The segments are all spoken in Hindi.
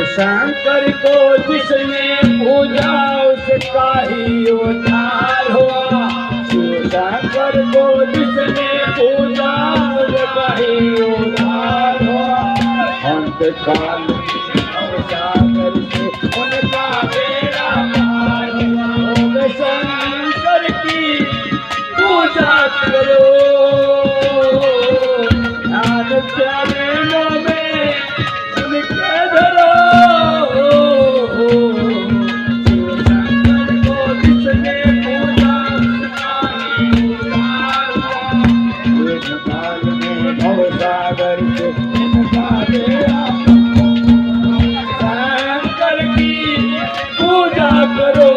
शंकर को जिसने पूजा उसका ही उद्धार हुआ। शिव शंकर को जिसने पूजा उसका ही उद्धार हुआ। अंतकाल सागर से उनका बेड़ा पार हुआ। ओम शंकर की पूजा करो, ध्यान चरणों में उनके धरो। शिव शंकर को जिसने पूजा उसका ही उद्धार हुआ। एक काल में भवसागर से उनका बेड़ा। शंकर की पूजा करो,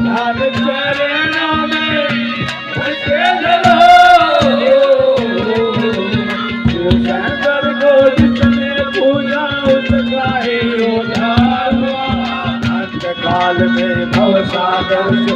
ध्यान चरणों में उनके धरो। शिव शंकर को जिसने पूजा उसका ही उद्धार हुआ। अंतकाल में भवसागर से